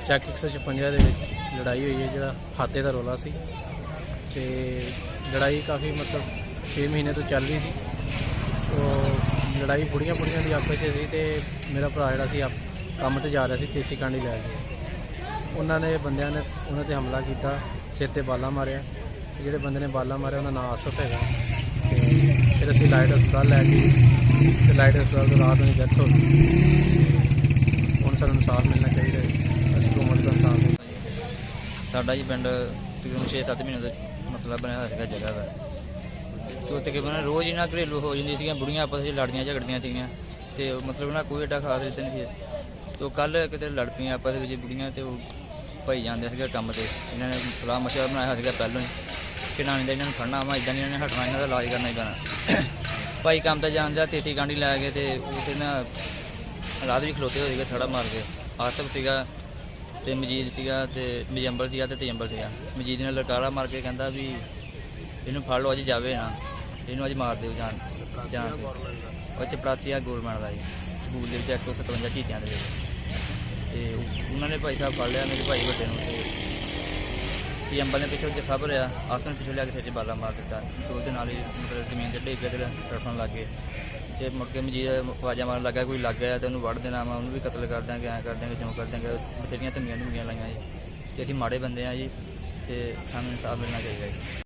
ਚੱਕ 156 ਦੇ ਵਿੱਚ ਲੜਾਈ ਹੋਈ ਹੈ, ਜਿਹੜਾ ਹਾਤੇ ਦਾ ਰੌਲਾ ਸੀ। ਤੇ ਲੜਾਈ ਕਾਫੀ ਮਤਲਬ 6 ਮਹੀਨੇ ਤੋਂ ਚੱਲ ਰਹੀ ਸੀ। ਲੜਾਈ ਬੁੜੀਆਂ ਦੀ ਆਪਸ 'ਚ ਸੀ। ਤੇ ਮੇਰਾ ਭਰਾ ਜਿਹੜਾ ਸੀ ਕੰਮ 'ਤੇ ਜਾ ਰਿਹਾ ਸੀ ਦੇਸੀ ਕਾਂਡੀ ਲੈ ਕੇ। ਬੰਦਿਆਂ ਨੇ ਉਹਨਾਂ 'ਤੇ ਹਮਲਾ ਕੀਤਾ, ਸਿਰ 'ਤੇ ਬਾਲਾ ਮਾਰਿਆ। ਜਿਹੜੇ ਬੰਦੇ ਨੇ ਬਾਲਾ ਮਾਰਿਆ ਉਹਨਾਂ ਨਾਂ ਆਸਫ ਹੈਗਾ। ਤੇ ਫਿਰ ਅਸੀਂ ਲਾਈਟ ਹਸਪਤਾਲ ਲੈ ਗਏ ਤੇ ਲਾਈਟ ਹਸਪਤਾਲ ਤੋਂ ਰਾਤ ਨੂੰ ਡੈਥ ਹੋ ਗਈ। ਹੁਣ ਸਾਨੂੰ ਇਨਸਾਫ ਮਿਲਣਾ ਚਾਹੀਦਾ ਹੈ। ਅਸੀਂ ਘੁੰਮਣ ਦਾ ਇਨਸਾਫ ਮਿਲਣਾ। ਸਾਡਾ ਜੀ ਪਿੰਡ ਤਕਰੀਬਨ 6-7 ਮਹੀਨੇ ਦਾ ਮਸਲਾ ਬਣਿਆ ਹੋਇਆ ਸੀਗਾ ਜਗ੍ਹਾ ਦਾ। ਅਤੇ ਤਕਰੀਬਨ ਰੋਜ਼ ਇਹਨਾਂ ਘਰੇਲੂ ਹੋ ਜਾਂਦੀਆਂ ਸੀਗੀਆਂ, ਬੁੜੀਆਂ ਆਪਸ ਵਿੱਚ ਲੜਦੀਆਂ ਝਗੜਦੀਆਂ ਸੀਗੀਆਂ। ਅਤੇ ਮਤਲਬ ਨਾ ਕੋਈ ਐਡਾ ਖਾਸ ਰੀਤ ਨਹੀਂ ਸੀ। ਅਤੇ ਕੱਲ੍ਹ ਕਿਤੇ ਲੜ ਪਈਆਂ ਆਪਸ ਵਿੱਚ ਬੁੜੀਆਂ, ਅਤੇ ਉਹ ਭਾਈ ਜਾਂਦੇ ਸੀਗਾ ਕੰਮ 'ਤੇ। ਇਹਨਾਂ ਨੇ ਸਲਾਹ ਮਸ਼ਵਰਾ ਬਣਾਇਆ ਹੋਇਆ ਸੀਗਾ ਪਹਿਲਾਂ ਹੀ ਕਿ ਨਾਨੀ ਦਾ ਇਹਨਾਂ ਨੂੰ ਫੜਨਾ ਵਾ, ਇੱਦਾਂ ਨਹੀਂ ਇਹਨਾਂ ਨੇ ਹਟਣਾ, ਇਹਨਾਂ ਦਾ ਇਲਾਜ ਕਰਨਾ ਹੀ ਪੈਣਾ। ਭਾਈ ਕੰਮ 'ਤੇ ਜਾਂਦੇ ਤੇਤੀ ਕਾਂਡੀ ਲੈ ਕੇ, ਅਤੇ ਉੱਥੇ ਨਾ ਰਾਤ ਵੀ ਖਲੋਤੇ ਹੋ ਸੀਗੇ ਥੜਾ ਮਾਰ ਕੇ। ਆਸਫ ਸੀਗਾ ਅਤੇ ਮਜੀਦ ਸੀਗਾ, ਅਤੇ ਮਜੰਬਲ ਸੀਗਾ ਅਤੇ ਤਜੰਬਲ ਸੀਗਾ। ਮਜੀਦ ਨੇ ਲਲਕਾਰਾ ਮਾਰ ਕੇ ਕਹਿੰਦਾ ਵੀ ਇਹਨੂੰ ਫੜ ਲਓ, ਅੱਜ ਜਾਵੇ ਨਾ, ਇਹਨੂੰ ਅੱਜ ਮਾਰ ਦਿਓ ਜਾਣ ਤੇ। ਉਹ ਚਪੜਾਸੀ ਆ ਗੌਰਮੈਂਟ ਦਾ ਜੀ, ਸਕੂਲ ਦੇ ਵਿੱਚ 157 ਝੀਤਿਆਂ ਦੇ ਵਿੱਚ। ਅਤੇ ਉਹਨਾਂ ਨੇ ਭਾਈ ਸਾਹਿਬ ਫੜ ਲਿਆ ਮੇਰੇ ਭਾਈ ਵੱਡੇ ਨੂੰ। ਅਤੇ ਤਜੰਬਲ ਨੇ ਪਿੱਛੋਂ ਜੱਫਾ ਭਰਿਆ, ਆਸਫ ਨੇ ਪਿੱਛੋਂ ਲਿਆ ਕੇ ਸਿਰ 'ਚ ਬਾਲਾ ਮਾਰ ਦਿੱਤਾ। ਅਤੇ ਉਹਦੇ ਨਾਲ ਹੀ ਮਤਲਬ ਜ਼ਮੀਨ 'ਤੇ ਡਿੱਗ ਕੇ ਅਤੇ ਤੜਫਣ ਲੱਗ ਗਏ। ਅਤੇ ਮੁੜ ਕੇ ਮਜੀਦ ਆਵਾਜ਼ਾਂ ਮਾਰਨ ਲੱਗਾ ਕੋਈ ਲੱਗ ਗਿਆ ਅਤੇ ਉਹਨੂੰ ਵੱਢ ਦੇਣਾ ਵਾ, ਉਹਨੂੰ ਵੀ ਕਤਲ ਕਰ ਦਿਆਂਗੇ, ਐਂ ਕਰ ਦਿਆਂਗੇ, ਜਿਉਂ ਕਰ ਦਿਆਂਗੇ। ਬਥੇਰੀਆਂ ਧਮਕੀਆਂ ਲਾਈਆਂ ਜੀ। ਅਤੇ ਅਸੀਂ ਮਾੜੇ ਬੰਦੇ ਹਾਂ ਜੀ, ਅਤੇ ਸਾਨੂੰ ਇਨਸਾਫ ਮਿਲਣਾ ਚਾਹੀਦਾ ਜੀ।